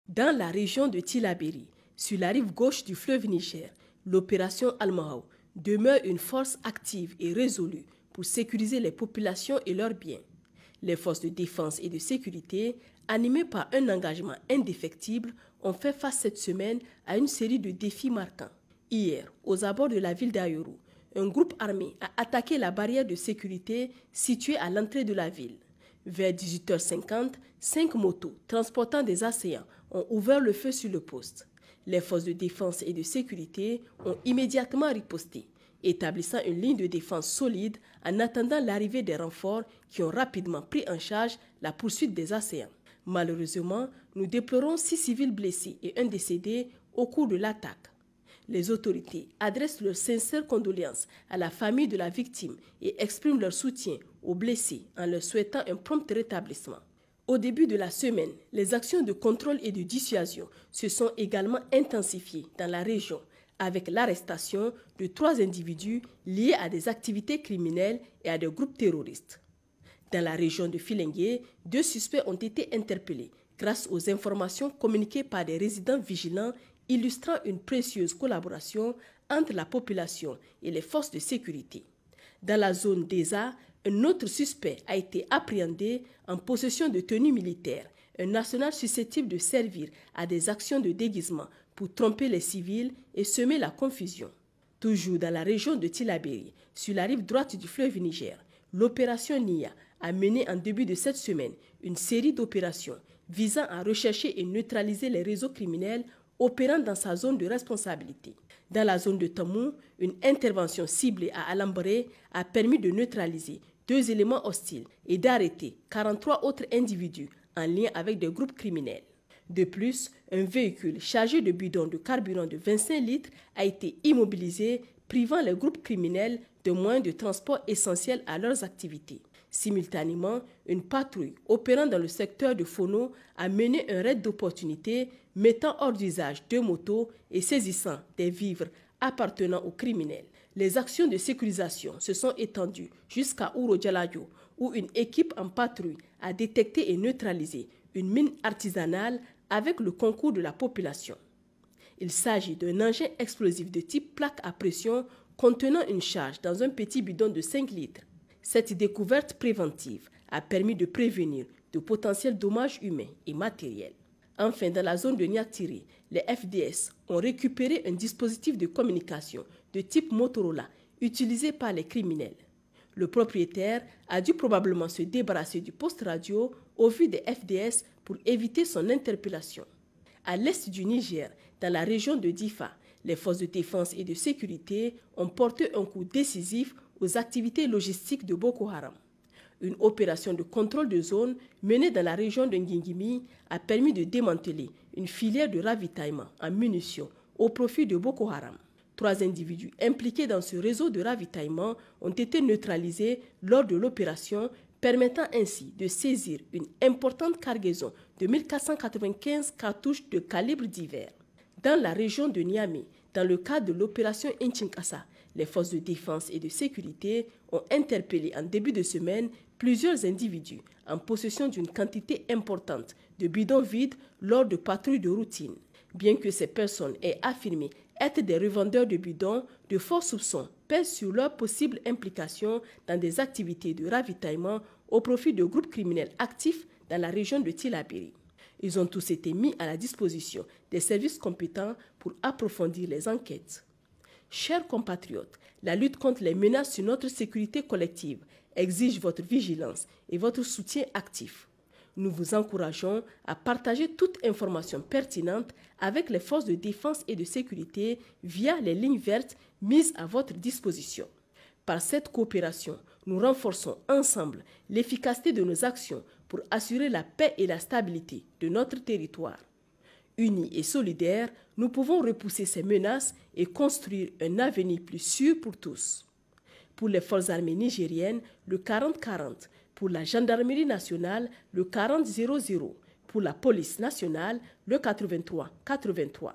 Dans la région de Tillabéri, sur la rive gauche du fleuve Niger, l'opération Al-Mahou demeure une force active et résolue pour sécuriser les populations et leurs biens. Les forces de défense et de sécurité, animées par un engagement indéfectible, ont fait face cette semaine à une série de défis marquants. Hier, aux abords de la ville d'Ayoru, un groupe armé a attaqué la barrière de sécurité située à l'entrée de la ville. Vers 18h50, 5 motos transportant des assaillants ont ouvert le feu sur le poste. Les forces de défense et de sécurité ont immédiatement riposté, établissant une ligne de défense solide en attendant l'arrivée des renforts qui ont rapidement pris en charge la poursuite des assaillants. Malheureusement, nous déplorons 6 civils blessés et un décédé au cours de l'attaque. Les autorités adressent leurs sincères condoléances à la famille de la victime et expriment leur soutien aux blessés en leur souhaitant un prompt rétablissement. Au début de la semaine, les actions de contrôle et de dissuasion se sont également intensifiées dans la région avec l'arrestation de 3 individus liés à des activités criminelles et à des groupes terroristes. Dans la région de Filengue, 2 suspects ont été interpellés grâce aux informations communiquées par des résidents vigilants illustrant une précieuse collaboration entre la population et les forces de sécurité. Dans la zone d'Eza, un autre suspect a été appréhendé en possession de tenues militaires, un national susceptible de servir à des actions de déguisement pour tromper les civils et semer la confusion. Toujours dans la région de Tillabéri, sur la rive droite du fleuve Niger, l'opération NIA a mené en début de cette semaine une série d'opérations visant à rechercher et neutraliser les réseaux criminels opérant dans sa zone de responsabilité. Dans la zone de Tamou, une intervention ciblée à Alambré a permis de neutraliser 2 éléments hostiles et d'arrêter 43 autres individus en lien avec des groupes criminels. De plus, un véhicule chargé de bidons de carburant de 25 litres a été immobilisé, privant les groupes criminels de moyens de transport essentiels à leurs activités. Simultanément, une patrouille opérant dans le secteur de Fono a mené un raid d'opportunité mettant hors d'usage 2 motos et saisissant des vivres appartenant aux criminels. Les actions de sécurisation se sont étendues jusqu'à Ouro Djaladio, où une équipe en patrouille a détecté et neutralisé une mine artisanale avec le concours de la population. Il s'agit d'un engin explosif de type plaque à pression contenant une charge dans un petit bidon de 5 litres. Cette découverte préventive a permis de prévenir de potentiels dommages humains et matériels. Enfin, dans la zone de Niatiri, les FDS ont récupéré un dispositif de communication de type Motorola utilisé par les criminels. Le propriétaire a dû probablement se débarrasser du poste radio au vu des FDS pour éviter son interpellation. À l'est du Niger, dans la région de Difa, les forces de défense et de sécurité ont porté un coup décisif aux activités logistiques de Boko Haram. Une opération de contrôle de zone menée dans la région de Ngingimi a permis de démanteler une filière de ravitaillement en munitions au profit de Boko Haram. 3 individus impliqués dans ce réseau de ravitaillement ont été neutralisés lors de l'opération, permettant ainsi de saisir une importante cargaison de 1495 cartouches de calibres divers. Dans la région de Niamey, dans le cadre de l'opération Inchinkasa, les forces de défense et de sécurité ont interpellé en début de semaine plusieurs individus en possession d'une quantité importante de bidons vides lors de patrouilles de routine. Bien que ces personnes aient affirmé être des revendeurs de bidons, de forts soupçons pèsent sur leur possible implication dans des activités de ravitaillement au profit de groupes criminels actifs dans la région de Tillabéri. Ils ont tous été mis à la disposition des services compétents pour approfondir les enquêtes. Chers compatriotes, la lutte contre les menaces sur notre sécurité collective exige votre vigilance et votre soutien actif. Nous vous encourageons à partager toute information pertinente avec les forces de défense et de sécurité via les lignes vertes mises à votre disposition. Par cette coopération, nous renforçons ensemble l'efficacité de nos actions pour assurer la paix et la stabilité de notre territoire. Unis et solidaires, nous pouvons repousser ces menaces et construire un avenir plus sûr pour tous. Pour les forces armées nigériennes, le 40-40, pour la gendarmerie nationale, le 40-00, pour la police nationale, le 83-83.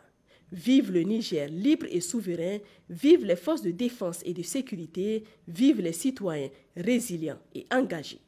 Vive le Niger libre et souverain, vive les forces de défense et de sécurité, vive les citoyens résilients et engagés.